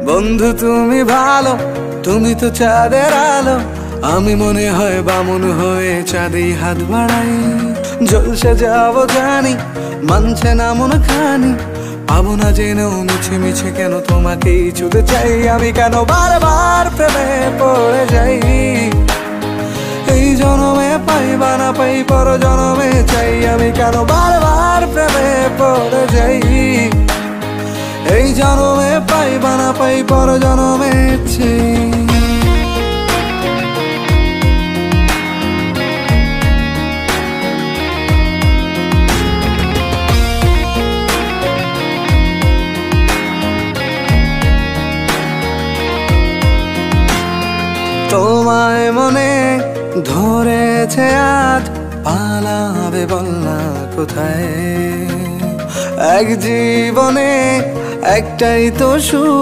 বন্ধু তুমি ভালো, তুমি তো চাঁদের আলো। আমি মনে হয় বামুন হয়ে চাঁদে হাত বাড়াই। জলসে যাবো জানি, মানছে না মন খানি। পাবো না জেনেও মিছে মিছে কেন তোমাকেই ছুতে চাই। আমি কেন বারবার প্রেমে পড়ে যাই। এই জনমে পাই বা না পাই, পর জনমে চাই। আমি কেন বারবার প্রেমে পড়ে যাই। এই জনমে পাই বা না পাই, পর জনমে চাই। তোমায় মনে ধরেছে আজ, পালাবে বলনা কোথায়। এক জীবনে একটাই তো সুখ।